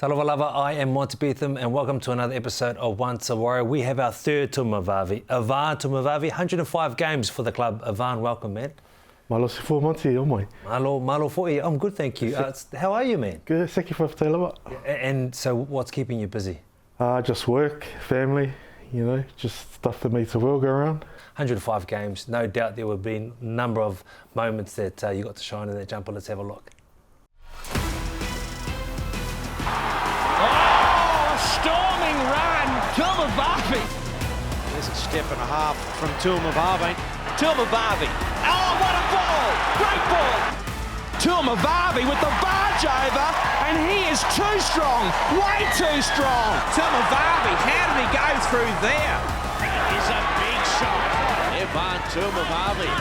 Talofa lava, I am Monty Betham and welcome to another episode of Once a Warrior. We have our third Tuimavave, Evarn Tuimavave, 105 games for the club. Evarn, welcome, man. Malo se fo Monty, o mai. Malo fo'i. I'm good, thank you. How are you, man? Good, thank you for te lawa. And so what's keeping you busy? Just work, family, you know, just stuff that makes the world go around. 105 games, no doubt there would be a number of moments that you got to shine in that jumper. Let's have a look. Storming run, Tuimavave. There's a step and a half from Tuimavave. Tuimavave, oh what a ball, great ball. Tuimavave with the barge over, and he is too strong, way too strong. Tuimavave, how did he go through there? That is a big shot. Evarn Tuimavave.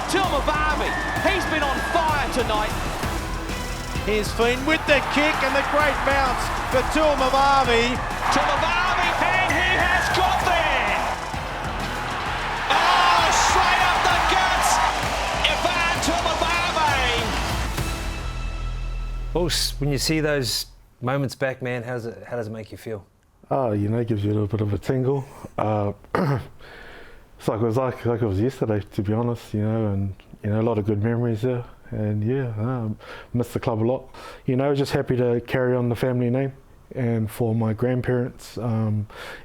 Tuimavave, he's been on fire tonight. Here's Finn with the kick and the great bounce for Tuimavave. Tuimavave, and he has got there. Oh, straight up the guts. Evarn Tuimavave. Boss, when you see those moments back, man, how does it make you feel? You know, it gives you a little bit of a tingle. It's like it was yesterday, to be honest, you know, and you know, a lot of good memories there. And yeah, miss the club a lot. You know, just happy to carry on the family name, and for my grandparents,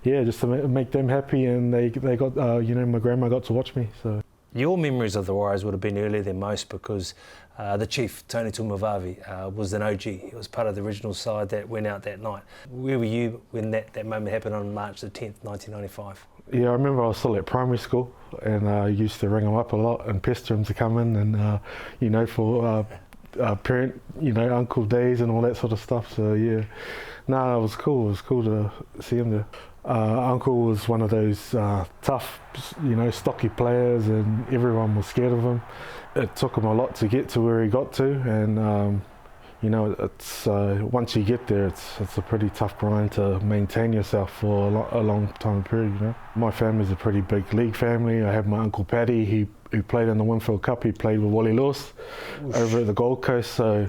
just to make them happy, and they got, you know, my grandma got to watch me. So your memories of the Warriors would have been earlier than most because the chief, Tony Tuimavave, was an OG. He was part of the original side that went out that night. Where were you when that moment happened on March the 10th, 1995? Yeah, I remember I was still at primary school, and I used to ring them up a lot and pester them to come in, and you know, for parent, you know, uncle days and all that sort of stuff. So yeah, no, it was cool. It was cool to see him there. Uncle was one of those tough, you know, stocky players, and everyone was scared of him. It took him a lot to get to where he got to, and you know, it's once you get there, it's a pretty tough grind to maintain yourself for a long time period. You know, my family's a pretty big league family. I have my uncle Paddy, who played in the Winfield Cup. He played with Wally Lewis over at the Gold Coast. So,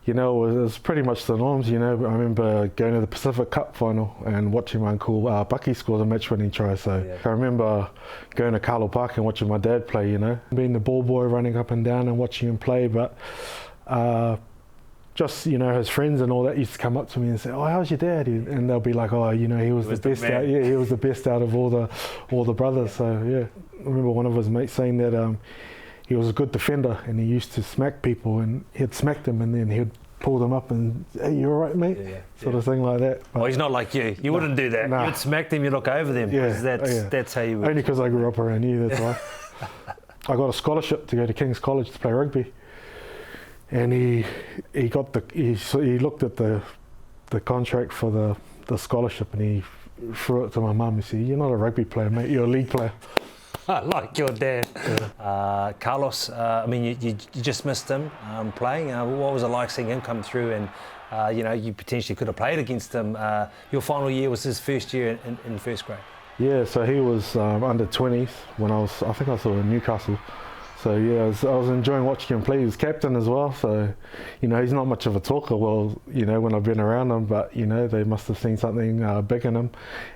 you know, it was pretty much the norms. You know, I remember going to the Pacific Cup final and watching my uncle Bucky score the match-winning try. So yeah. I remember going to Carlo Park and watching my dad play. You know, being the ball boy, running up and down and watching him play, but. Just, you know, his friends and all that used to come up to me and say, "Oh, how's your dad?" And they'll be like, "Oh, you know, he was the best out. Yeah, he was the best out of all the brothers." So yeah, I remember one of his mates saying that he was a good defender and he used to smack people, and he'd smack them and then he'd pull them up and, "Hey, you all right, mate?" Sort of thing like that. But well, he's not like you. You wouldn't do that. You'd smack them. You look over them. Yeah, that's how you would. Only because I grew up around you. That's why. I got a scholarship to go to King's College to play rugby. And he looked at the contract for the scholarship, and he threw it to my mum. He said, "You're not a rugby player, mate. You're a league player." Like your dad. Yeah. Carlos, I mean, you just missed him playing. What was it like seeing him come through, and you know, you potentially could have played against him. Your final year was his first year in first grade. Yeah, so he was under 20s when I think I was in Newcastle. So yeah, I was enjoying watching him play. He was captain as well, so you know, he's not much of a talker. Well, you know, when I've been around him, but you know, they must have seen something big in him,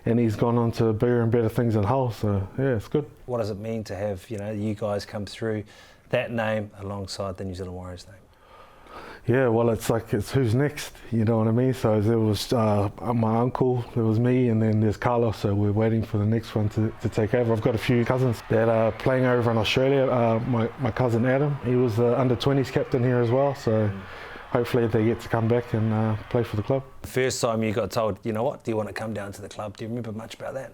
and he's gone on to bigger and better things in Hull. So yeah, it's good. What does it mean to have, you know, you guys come through that name alongside the New Zealand Warriors name? Yeah, well, it's who's next, you know what I mean? So there was my uncle, there was me, and then there's Carlos, so we're waiting for the next one to take over. I've got a few cousins that are playing over in Australia. My cousin Adam, he was the under-20s captain here as well, so hopefully they get to come back and play for the club. The first time you got told, you know what, do you want to come down to the club? Do you remember much about that?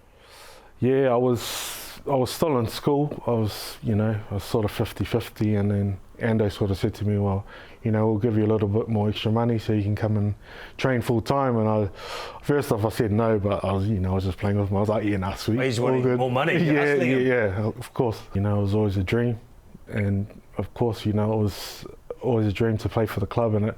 Yeah, I was still in school. I was sort of 50-50, and then Ando sort of said to me, "Well, you know, we'll give you a little bit more extra money so you can come and train full time." And first off I said no, but I was just playing with him. I was like, "Yeah, nah, sweet." Well, he's wanting more money. Yeah, of course. You know, it was always a dream, and of course, you know, it was always a dream to play for the club, and it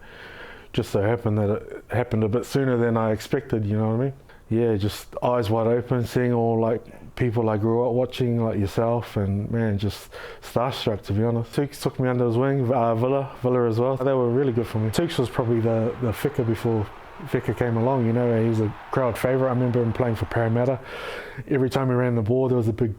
just so happened that it happened a bit sooner than I expected. You know what I mean? Yeah, just eyes wide open, seeing all like people I grew up watching, like yourself, and man, just starstruck, to be honest. Tukes took me under his wing, Villa as well. They were really good for me. Tukes was probably the thicker before Vika came along, you know, he was a crowd favourite. I remember him playing for Parramatta. Every time he ran the ball, there was a big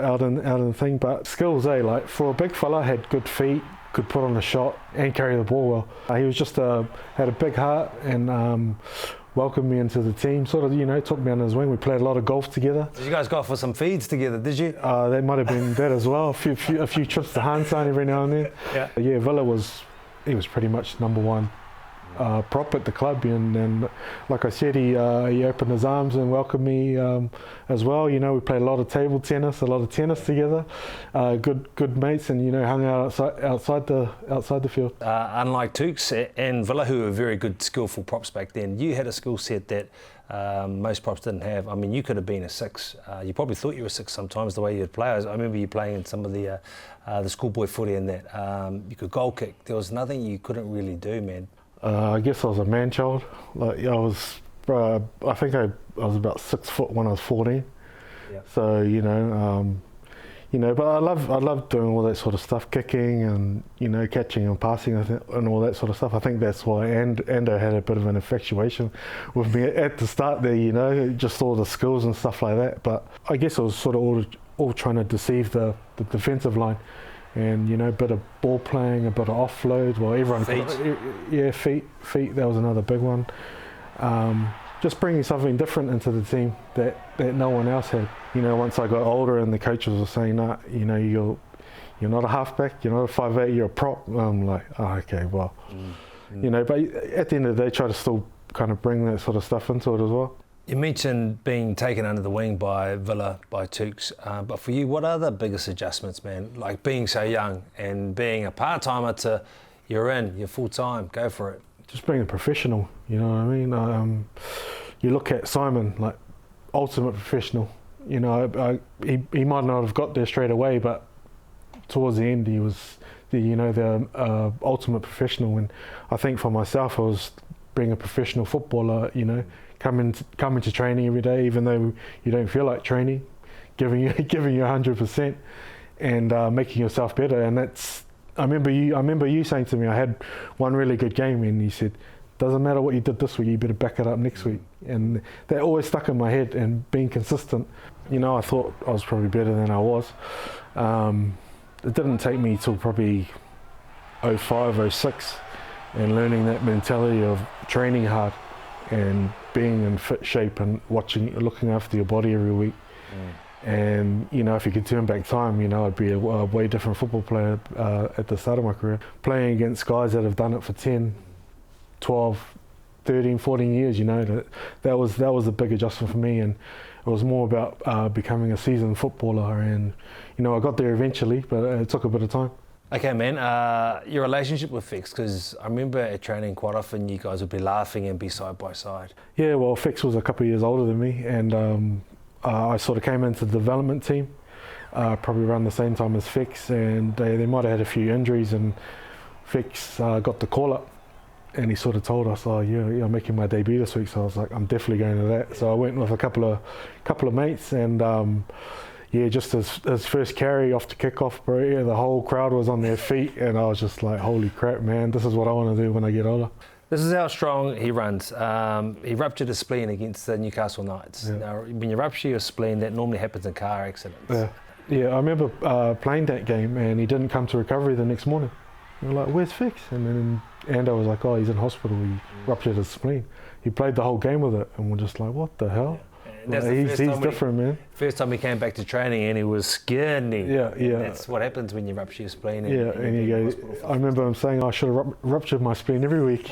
out in the thing. But skills, like for a big fella, had good feet, could put on a shot and carry the ball well. He was just had a big heart and welcomed me into the team. Sort of, you know, took me under his wing. We played a lot of golf together. Did you guys go for some feeds together? Did you? That might have been that as well. A few trips to Hansine every now and then. Yeah. Villa was pretty much number one prop at the club, and like I said, he opened his arms and welcomed me as well. You know, we played a lot of table tennis, a lot of tennis together. Good mates, and you know, hung out outside the field. Unlike Tukes and Villa, who were very good, skillful props back then, you had a skill set that most props didn't have. I mean, you could have been a six. You probably thought you were a six sometimes, the way you'd play. I remember you playing in some of the schoolboy footy and that. You could goal kick. There was nothing you couldn't really do, man. I guess I was a man child. Like I think I was about 6 foot when I was 14. Yeah. So you know, but I love doing all that sort of stuff, kicking and you know, catching and passing and all that sort of stuff. I think that's why Ando had a bit of an infatuation with me at the start there. You know, just all the skills and stuff like that. But I guess I was sort of all trying to deceive the defensive line. And you know, a bit of ball playing, a bit of offload. Well, everyone, feet. That was another big one. Just bringing something different into the team that no one else had. You know, once I got older and the coaches were saying, "Nah, you know, you're not a halfback. You're not a 5'8". You're a prop." I'm like, "Oh, okay, well, you know." But at the end of the day, try to still kind of bring that sort of stuff into it as well. You mentioned being taken under the wing by Villa, by Tukes, but for you, what are the biggest adjustments, man? Like being so young and being a part-timer to you're full-time, go for it. Just being a professional, you know what I mean? You look at Simon, like ultimate professional. You know, he might not have got there straight away, but towards the end he was the ultimate professional. And I think for myself, I was being a professional footballer, you know, coming to training every day, even though you don't feel like training, giving you 100% and making yourself better. And that's, I remember you saying to me, I had one really good game, and you said, doesn't matter what you did this week, you better back it up next week. And that always stuck in my head, and being consistent. You know, I thought I was probably better than I was. It didn't take me till probably 05, 06 and learning that mentality of training hard and being in fit shape and looking after your body every week. And you know, if you could turn back time, you know, I'd be a way different football player at the start of my career, playing against guys that have done it for 10, 12, 13, 14 years. You know, that was a big adjustment for me, and it was more about becoming a seasoned footballer. And you know, I got there eventually, but it took a bit of time. Okay, man, your relationship with Fix, because I remember at training quite often you guys would be laughing and be side by side. Yeah, well, Fix was a couple of years older than me, and I sort of came into the development team, probably around the same time as Fix, and they might have had a few injuries, and Fix got the call up, and he sort of told us, "Oh, yeah, I'm making my debut this week." So I was like, "I'm definitely going to that." So I went with a couple of mates, and yeah, just his first carry off the kickoff, bro, yeah, the whole crowd was on their feet, and I was just like, holy crap, man, this is what I want to do when I get older. This is how strong he runs. He ruptured his spleen against the Newcastle Knights. Yeah. Now, when you rupture your spleen, that normally happens in car accidents. Yeah, I remember playing that game, and he didn't come to recovery the next morning. We were like, "Where's Fix?" And then Ando was like, "Oh, he's in hospital. He ruptured his spleen." He played the whole game with it, and we're just like, "What the hell?" Like, he's different, man. First time he came back to training, and he was scared. Yeah. That's what happens when you rupture your spleen. And he goes, I remember him saying, "I should have ruptured my spleen every week."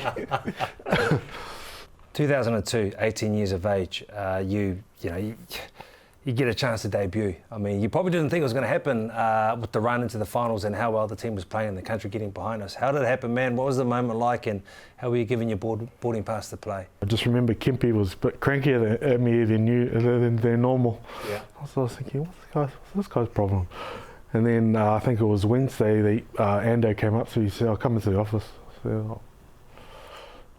2002, 18 years of age, you get a chance to debut. I mean, you probably didn't think it was going to happen with the run into the finals and how well the team was playing and the country getting behind us. How did it happen, man? What was the moment like, and how were you giving your boarding pass to play? I just remember Kempy was a bit crankier at me than normal. Yeah. So I was thinking, what's this guy's problem? And then I think it was Wednesday, Ando came up to me, he said, "I'll come into the office." I said,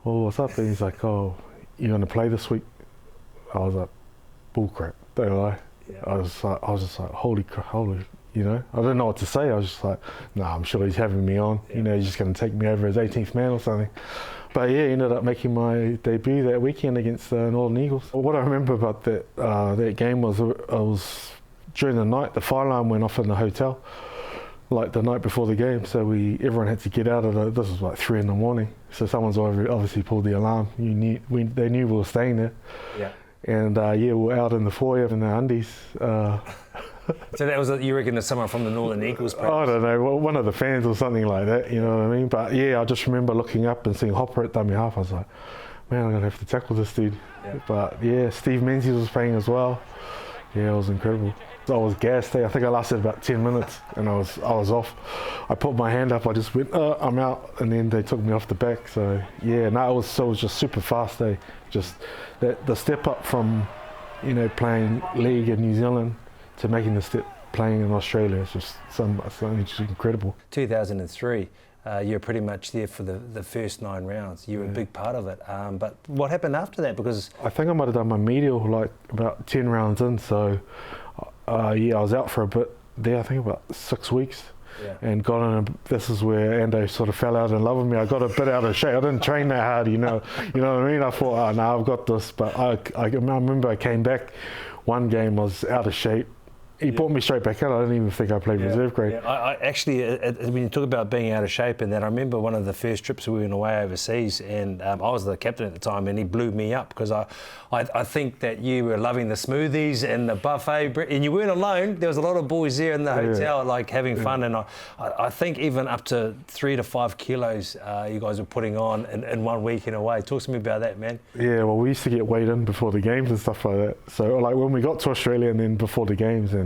"Well, what's up?" And he's like, "Oh, you're going to play this week?" I was like, "Bull crap." Don't lie. Yeah. I was just like, holy, you know, I didn't know what to say. I was just like, "Nah, I'm sure he's having me on. Yeah. You know, he's just going to take me over as 18th man or something." But yeah, ended up making my debut that weekend against the Northern Eagles. What I remember about that game was it was during the night. The fire alarm went off in the hotel, like the night before the game. So everyone had to get out of this was like 3 a.m. So someone's obviously pulled the alarm. They knew we were staying there. Yeah. And we were out in the foyer in the undies. So that was, you reckon, there's someone from the Northern Eagles? Perhaps? I don't know, one of the fans or something like that, you know what I mean? But yeah, I just remember looking up and seeing Hopper at dummy half. I was like, man, I'm going to have to tackle this dude. Yeah. But yeah, Steve Menzies was playing as well. Yeah, it was incredible. I was gassed. I think I lasted about 10 minutes and I was off. I put my hand up, I just went, I'm out, and then they took me off the back. So yeah, no, it was just super fast. Just the step up from, playing league in New Zealand to making the step playing in Australia is just something just incredible. 2003, you were pretty much there for the first 9 rounds. You were a big part of it. But what happened after that? Because I think I might have done my medial like about 10 rounds in. So I was out for a bit there. I think about 6 weeks. Yeah. And got in. This is where Ando sort of fell out in love with me. I got a bit out of shape. I didn't train that hard, you know what I mean. I thought, no, I've got this. But I remember I came back. One game I was out of shape. He brought me straight back out. I didn't even think I played reserve grade. Yeah. I actually, when you talk about being out of shape and that, I remember one of the first trips we went away overseas, and I was the captain at the time, and he blew me up because I think that you were loving the smoothies and the buffet, and you weren't alone. There was a lot of boys there in the hotel, like having fun, and I think even up to 3 to 5 kilos you guys were putting on in 1 weekend away. Talk to me about that, man. Yeah, well, we used to get weighed in before the games and stuff like that. So like when we got to Australia and then before the games, and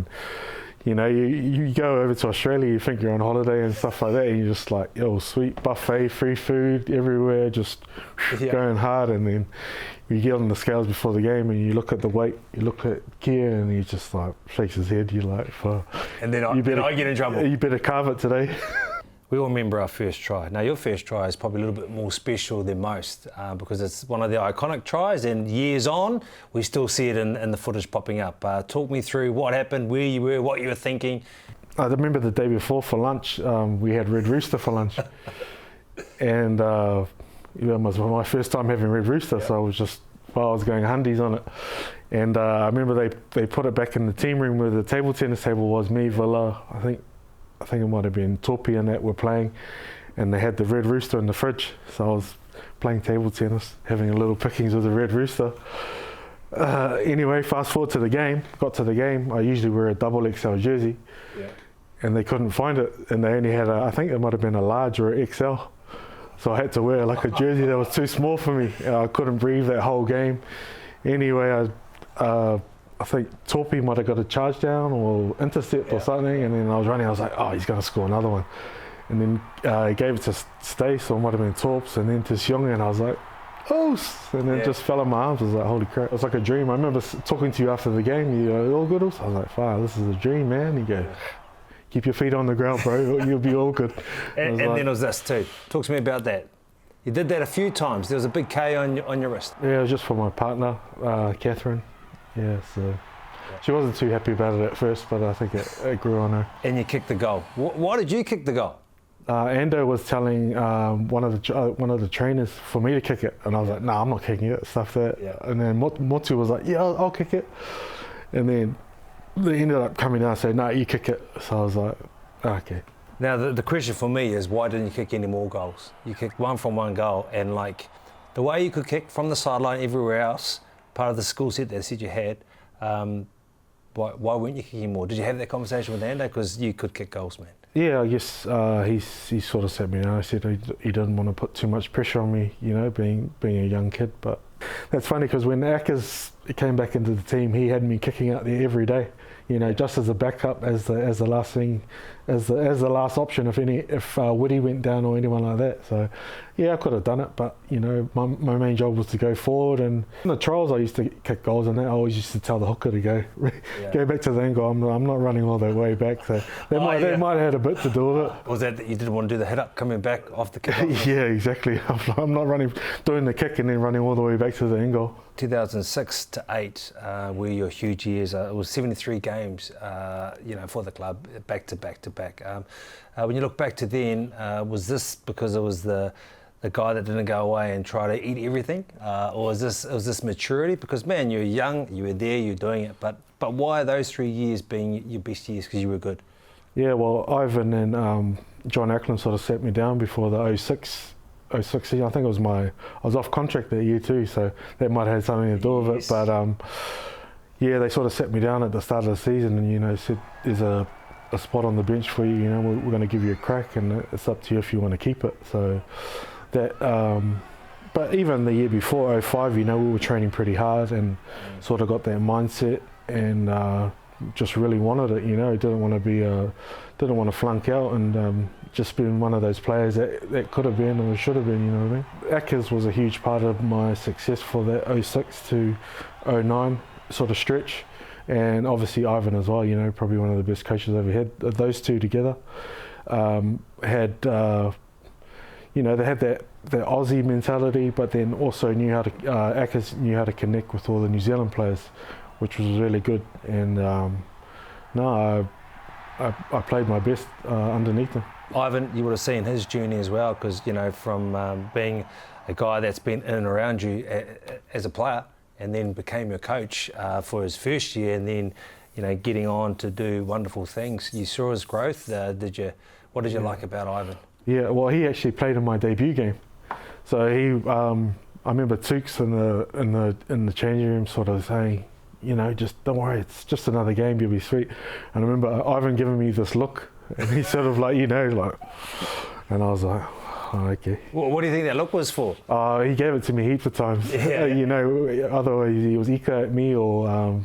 you go over to Australia, you think you're on holiday and stuff like that, and you're just like, sweet buffet, free food everywhere, just going hard. And then you get on the scales before the game and you look at the weight, you look at gear, and he just like shakes his head. You're like, and then I get in trouble. You better carve it today. We all remember our first try. Now, your first try is probably a little bit more special than most because it's one of the iconic tries, and years on, we still see it in the footage popping up. Talk me through what happened, where you were, what you were thinking. I remember the day before for lunch, we had Red Rooster for lunch. And it was my first time having Red Rooster, so I was going hundies on it. And I remember they put it back in the team room where the table tennis table was. Me, Villa, I think it might have been Torpy and that were playing, and they had the Red Rooster in the fridge. So I was playing table tennis, having a little pickings with the Red Rooster. Anyway, fast forward to the game. Got to the game. I usually wear a XXL jersey, and they couldn't find it, and they only had I think it might have been a large or an XL. So I had to wear like a jersey that was too small for me. I couldn't breathe that whole game. Anyway, I think Torpy might have got a charge down or intercept or something, and then I was running. I was like, he's going to score another one. And then he gave it to Stace, or it might have been Torps, and then to Sionga, and I was like, and then it just fell in my arms. I was like, holy crap, it was like a dream. I remember talking to you after the game. You go, all good? I was like, wow, this is a dream, man. You go, keep your feet on the ground, bro. You'll be all good. And then it was this too. Talk to me about that. You did that a few times. There was a big K on your wrist. Yeah, it was just for my partner, Catherine. Yeah, so she wasn't too happy about it at first, but I think it grew on her. And you kicked the goal. Why did you kick the goal? Ando was telling one of the trainers for me to kick it, and I was like, "No, I'm not kicking it." Stuff that. Yeah. And then Motu was like, "Yeah, I'll kick it." And then they ended up coming down and saying, "No, you kick it." So I was like, "Okay." Now the question for me is, why didn't you kick any more goals? You kicked one from one goal, and like the way you could kick from the sideline everywhere else, part of the skill set they said you had. Why weren't you kicking more? Did you have that conversation with Ando? Because you could kick goals, man. Yeah, I guess he sort of said me. I said he didn't want to put too much pressure on me, being a young kid. But that's funny because when Ackers came back into the team, he had me kicking out there every day. Just as a backup, as the last thing, as the last option if Woody went down or anyone like that. So yeah, I could have done it, but my main job was to go forward. And in the trials, I used to kick goals, and I always used to tell the hooker to go back to the angle. I'm not running all the way back, so they might have had a bit to do with it. Was that you didn't want to do the hit up coming back off the kick? Yeah, exactly. I'm not doing the kick and then running all the way back to the end goal. 2006 to 8 were your huge years. It was 73 games, for the club, back to back to back. When you look back to then, was this because it was the the guy that didn't go away and try to eat everything, or was this maturity? Because man, you're young, you were there, you're doing it. But why are those 3 years being your best years? Because you were good. Yeah, well, Ivan and John Ackland sort of sat me down before the 06 season. I think I was off contract that year too, so that might have had something to do with it. But yeah, they sort of sat me down at the start of the season and said there's a spot on the bench for you. We're going to give you a crack, and it's up to you if you want to keep it. So that. But even the year before 05, we were training pretty hard and sort of got that mindset and. Just really wanted it, didn't want to flunk out, and just been one of those players that could have been or should have been, you know what I mean? Ackers was a huge part of my success for that 06 to 09 sort of stretch, and obviously Ivan as well, probably one of the best coaches I've ever had. Those two together had, they had that Aussie mentality, but then also Ackers knew how to connect with all the New Zealand players, which was really good, and I played my best underneath him. Ivan, you would have seen his journey as well, because from being a guy that's been in and around you as a player, and then became your coach for his first year, and then getting on to do wonderful things. You saw his growth. What did you like about Ivan? Yeah, well, he actually played in my debut game, so he. I remember Tukes in the changing room sort of saying, just don't worry, it's just another game, you'll be sweet. And I remember Ivan giving me this look, and he sort of and I was like, oh, okay. Well, what do you think that look was for? He gave it to me heaps of times. Yeah. Otherwise he was Ika at me, or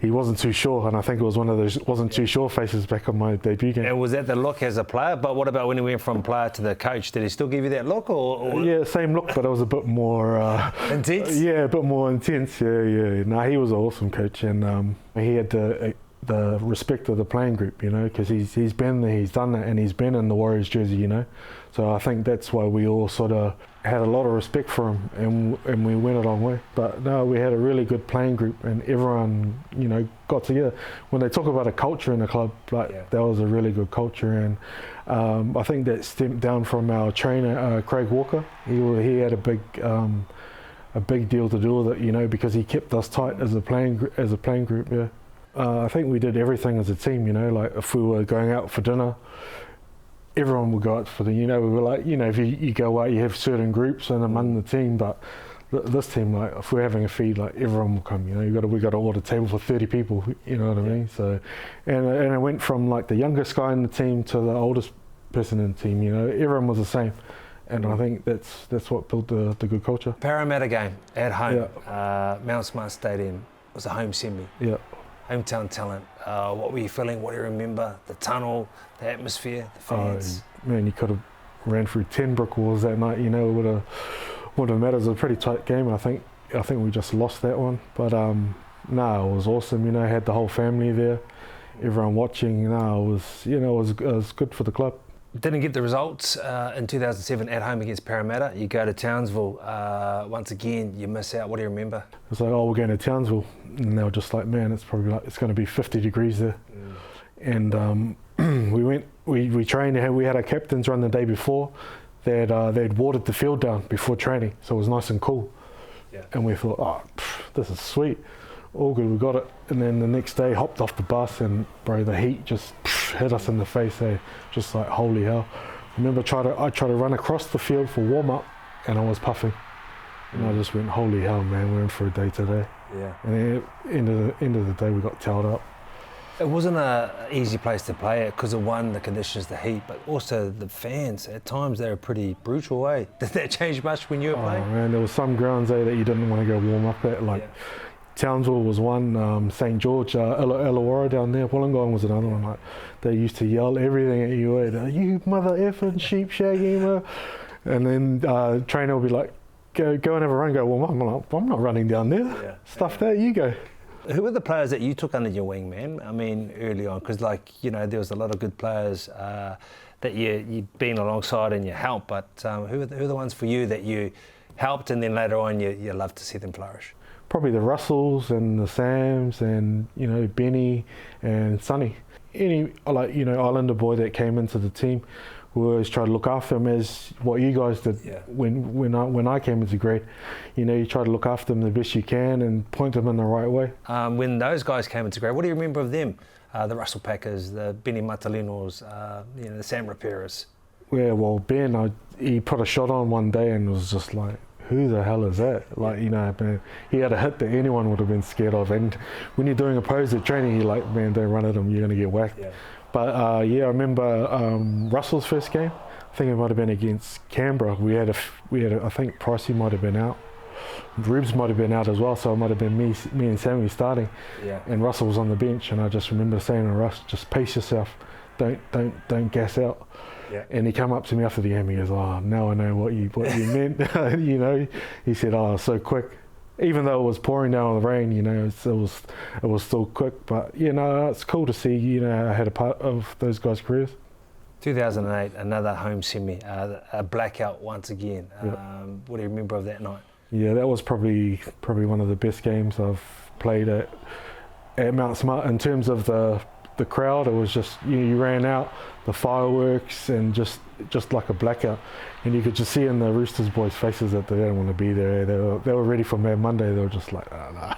he wasn't too sure, and I think it was one of those wasn't too sure faces back on my debut game. And was that the look as a player? But what about when he went from player to the coach? Did he still give you that look? Or? Yeah, same look, but it was a bit more... intense? Yeah, a bit more intense, yeah. No, he was an awesome coach, and he had the respect of the playing group, because he's been there, he's done that, and he's been in the Warriors jersey, So I think that's why we all sort of had a lot of respect for him, and we went a long way. But no, we had a really good playing group, and everyone, got together. When they talk about a culture in a club, that was a really good culture, and I think that stemmed down from our trainer, Craig Walker. He had a big deal to do with it, because he kept us tight as a playing group. Yeah. I think we did everything as a team, if we were going out for dinner, everyone would go out for we were like, if you go out, you have certain groups and among the team, but this team, if we're having a feed, everyone will come, we got to order a table for 30 people, you know what I mean? So, and it went from the youngest guy in the team to the oldest person in the team, everyone was the same. And I think that's what built the good culture. Parramatta game at home, Mount Smart Stadium, was a home semi. Yeah. Hometown talent. What were you feeling? What do you remember? The tunnel, the atmosphere, the fans. Man, you could have ran through 10 brick walls that night. It would have mattered. It was a pretty tight game. I think we just lost that one. But it was awesome. I had the whole family there, everyone watching. It was good for the club. Didn't get the results in 2007 at home against Parramatta. You go to Townsville. Once again, you miss out. What do you remember? It's we're going to Townsville. And they were just like, man, it's probably it's going to be 50 degrees there. And we trained, we had our captains run the day before. They'd watered the field down before training, so it was nice and cool. Yeah. And we thought, this is sweet. All good, we got it. And then the next day, hopped off the bus, and bro, the heat just hit us in the face. Just like, holy hell. I remember I tried to run across the field for warm-up, and I was puffing. And I just went, holy hell, man, we're in for a day today. Yeah. And then at the end of the day, we got towed up. It wasn't an easy place to play it because of the conditions, the heat, but also the fans. At times, they were pretty brutal, eh? Did that change much when you were playing? Oh, man, there was some grounds there that you didn't want to go warm up at. Townsville was one, St George, Illawarra down there, Wollongong was another one. They used to yell everything at you, you mother effing sheep shagging. And then trainer would be like, go and have a run, go warm up. I'm like, I'm not running down there. Yeah. Stuff that, you go. Who were the players that you took under your wing, man? I mean, early on, because there was a lot of good players that you've been alongside and you helped, but who are the ones for you that you helped and then later on you love to see them flourish? Probably the Russells and the Sams and, Benny and Sonny. Any, Islander boy that came into the team we always try to look after them as what you guys did when I came into grade. You know, you try to look after them the best you can and point them in the right way. When those guys came into grade, what do you remember of them? The Russell Packers, the Benny Matalinos, the Sam Rapiras. Yeah, well, Ben, he put a shot on one day and was just like, who the hell is that? Like, you know, man, he had a hit that anyone would have been scared of. And when you're doing opposite training, you're like, man, don't run at him, you're going to get whacked. Yeah. But I remember Russell's first game. I think it might have been against Canberra. We had I think Pricey might have been out. Rubes might have been out as well, so it might have been me and Sammy starting. Yeah. And Russell was on the bench, and I just remember saying to Russ, just pace yourself, don't gas out. Yeah. And he came up to me after the game. He goes, "Oh, now I know what you meant." You know, he said, "Oh, so quick." Even though it was pouring down on the rain, you know, it was still quick. But you know, it's cool to see. You know, I had a part of those guys' careers. 2008, another home semi, a blackout once again. What do you remember of that night? Yeah, that was probably one of the best games I've played at Mount Smart in terms of the crowd. It was just, you know, you ran out, the fireworks, and just like a blackout, and you could just see in the Roosters boys' faces that they didn't want to be there. They were ready for Mad Monday. They were just like, oh, nah.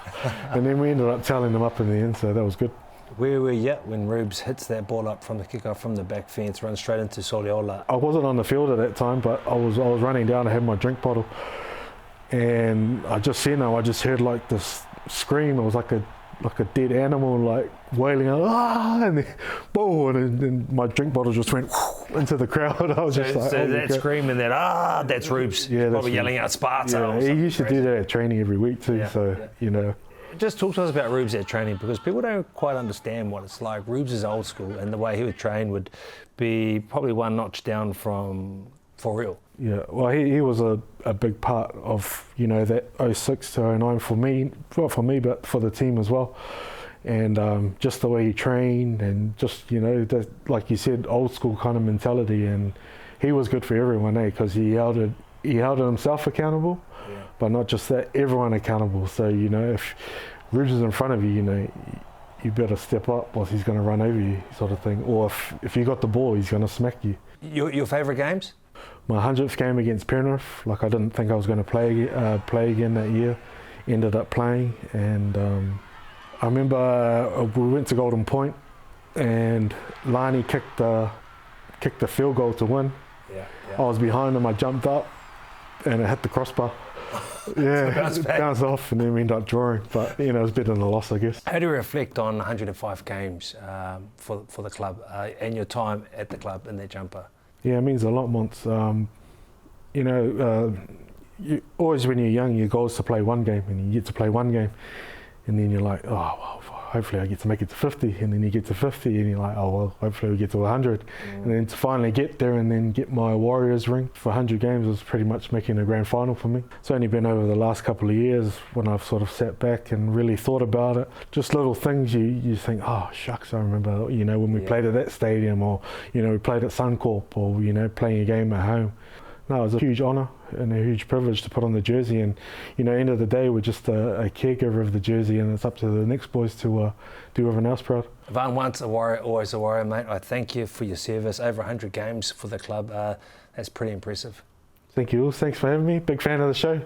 And then we ended up tallying them up in the end, so that was good. Where were you when Rubes hits that ball up from the kickoff from the back fence, runs straight into Soliola? I wasn't on the field at that time, but I was running down. I had my drink bottle, and I just heard like this scream. It was like a dead animal, like wailing out, and then, boom, and my drink bottle just went into the crowd. I was just like, so that scream and that, that's Rubes. Yeah, probably yelling out Sparta. Yeah, he used to do that at training every week too. You know. Just talk to us about Rubes at training, because people don't quite understand what it's like. Rubes is old school, and the way he would train would be probably one notch down from for real. Yeah, well, he was a big part of, you know, that 06 to 09 for me, not for me, but for the team as well. And just the way he trained, and just, you know, that, like you said, old school kind of mentality. And he was good for everyone, because he held himself accountable, but not just that, everyone accountable. So, you know, if Rubes is in front of you, you know, you better step up or he's going to run over you, sort of thing. Or if you got the ball, he's going to smack you. Your favourite games? My 100th game against Penrith, like I didn't think I was going to play again that year. Ended up playing, and I remember we went to Golden Point, and Lani kicked the field goal to win. I was behind him, I jumped up, and it hit the crossbar. It bounced off, and then we ended up drawing. But you know, it was better than a loss, I guess. How do you reflect on 105 games for the club and your time at the club in that jumper? Yeah, it means a lot, Mons. You know, you always when you're young, your goal is to play one game, and you get to play one game, and then you're like, oh, well, hopefully I get to make it to 50, and then you get to 50, and you're like, oh, well, hopefully we get to 100. And then to finally get there and then get my Warriors ring for 100 games was pretty much making a grand final for me. It's only been over the last couple of years when I've sort of sat back and really thought about it. Just little things you think, oh, shucks, I remember, you know, when we played at that stadium, or, you know, we played at Suncorp, or, you know, playing a game at home. No, it was a huge honour and a huge privilege to put on the jersey, and you know, end of the day, we're just a caregiver of the jersey, and it's up to the next boys to do everyone else proud. Evarn, once a warrior, always a warrior, mate. I thank you for your service. Over 100 games for the club. That's pretty impressive. Thank you. Thanks for having me. Big fan of the show.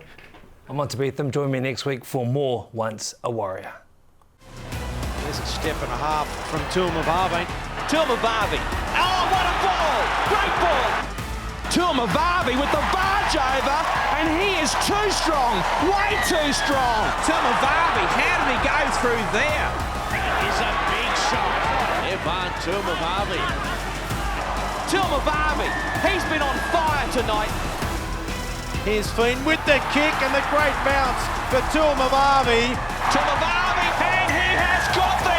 I'm Monty Betham. Join me next week for more Once a Warrior. There's a step and a half from Tuimavave. Tuimavave. Oh, what a ball! Great ball! Tuimavave with the barge over, and he is too strong, way too strong. Tuimavave, how did he go through there? That is a big shot. Evarn Tuimavave. Tuimavave, he's been on fire tonight. Here's Finn with the kick and the great bounce for Tuimavave. Tuimavave, and he has got the